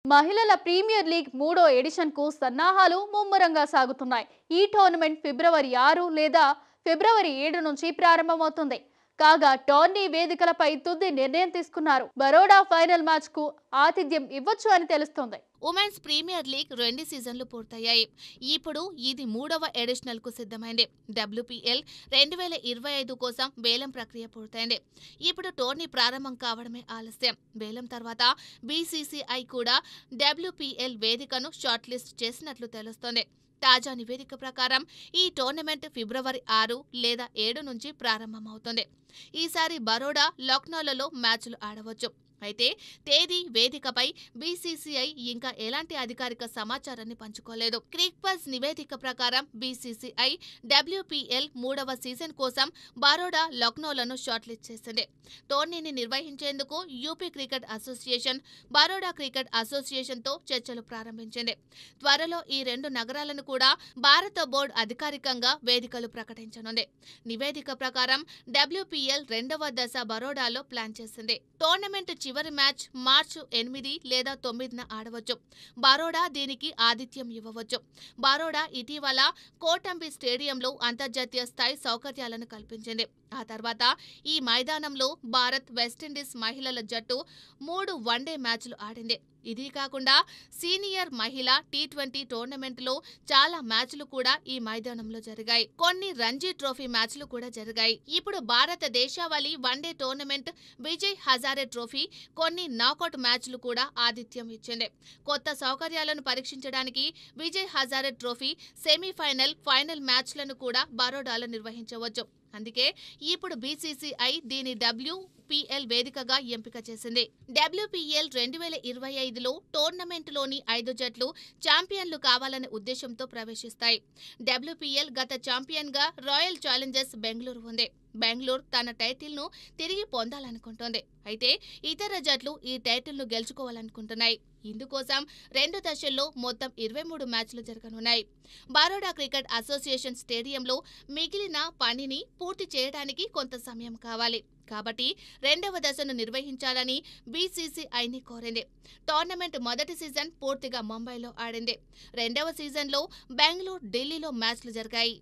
మహిళల premier league మూడో ఎడిషన్కు సన్నాహాలు ముమ్మరంగా సాగుతున్నాయి. ఈ టోర్నమెంట్ ఫిబ్రవరి 6 లేదా ఫిబ్రవరి 7 నుంచి ప్రారంభమవుతుంది. కాగా టోర్నీ వేదికలపై తుది నిర్ణయం తీసుకున్నారు. బరోడా ఫైనల్ మ్యాచ్ కు ఆతిథ్యం ఇవ్వచ్చు అని తెలుస్తోంది. ఉమెన్స్ ప్రీమియర్ లీగ్ 2 సీజన్లు పూర్తయ్యాయి. ఇప్పుడు ఇది 3వ ఎడిషనల్ కు సిద్ధమైంది. WPL 2025 కోసం వేలం ప్రక్రియ పూర్తయింది. ఇప్పుడు టోర్నీ ప్రారంభం కావడమే ఆలస్యం. వేలం తర్వాత BCCI కూడా WPL వేదికను షార్ట్ లిస్ట్ చేసినట్లు తెలుస్తోంది. తాజా నివేదిక ప్రకారం ఈ టోర్నమెంట్ ఫిబ్రవరి 6 లేదా 7 నుంచి ప్రారంభమవుతుంది. ఈసారి బరోడా, లక్నోలలో మ్యాచ్లు ఆడవచ్చు. అయితే తేదీ, వేదికపై BCCI ఇంకా ఎలాంటి అధికారిక సమాచారాన్ని పంచుకోలేదు. క్రిక్బజ్ నివేదిక ప్రకారం BCCI WPL 3వ సీజన్ కోసం బరోడా, లక్నోలను షార్ట్ లిస్ట్ చేసింది. టోర్నీని నిర్వహించేందుకు UP cricket association, Baroda cricket అసోసియేషన్తో చర్చలు ప్రారంభించింది. త్వరలో ఈ 2 నగరాలను కూడా భారత బోర్డు అధికారికంగా వేదికలు ప్రకటించనుంది. నివేదిక ప్రకారం WPL 2వ దశ బరోడాలో ప్లాన్ చేసింది. టోర్నమెంట్ చివరి మ్యాచ్ మార్చి 8 లేదా 9న ఆడవచ్చు. బరోడా దీనికి ఆతిథ్యం ఇవ్వవచ్చు. బరోడా ఇటీవల కోటంబి స్టేడియంలో అంతర్జాతీయ స్థాయి సౌకర్యాలను కల్పించింది. ఆ తర్వాత ఈ మైదానంలో భారత్, వెస్టిండీస్ మహిళల జట్టు 3 వన్డే మ్యాచ్లు ఆడింది. ఇది కాకుండా సీనియర్ మహిళా T20 టోర్నమెంట్లో చాలా మ్యాచ్లు కూడా ఈ మైదానంలో జరిగాయి. కొన్ని రంజీ ట్రోఫీ మ్యాచ్లు కూడా జరిగాయి. ఇప్పుడు భారత దేశావళి one day tournament, Vijay Hazare trophy, కొన్ని నాకౌట్ మ్యాచ్లు కూడా ఆతిథ్యం ఇచ్చింది. కొత్త సౌకర్యాలను పరీక్షించడానికి Vijay Hazare trophy semifinal, final మ్యాచ్లను కూడా బరోడాలో నిర్వహించవచ్చు. అందుకే ఇప్పుడు BCCI దీని WPL వేదికగా ఎంపిక చేసింది. WPL 2025లో టోర్నమెంటులోని 5 జట్లు ఛాంపియన్లు కావాలనే ఉద్దేశంతో ప్రవేశిస్తాయి. WPL గత ఛాంపియన్గా రాయల్ ఛాలెంజర్స్ బెంగళూరు ఉంది. బెంగళూరు తన టైటిల్ను తిరిగి పొందాలనుకుంటోంది. అయితే ఇతర జట్లు ఈ టైటిల్ను గెలుచుకోవాలనుకుంటున్నాయి. ఇందుకోసం 2 దశల్లో మొత్తం 23 మ్యాచ్లు జరగనున్నాయి. బరోడా క్రికెట్ అసోసియేషన్ స్టేడియంలో మిగిలిన పనిని పూర్తి చేయడానికి కొంత సమయం కావాలి. కాబట్టి 2వ దశను నిర్వహించాలని BCCIని కోరింది. టోర్నమెంట్ మొదటి సీజన్ పూర్తిగా ముంబైలో ఆడింది. 2వ సీజన్లో బెంగళూరు, ఢిల్లీలో మ్యాచ్లు జరిగాయి.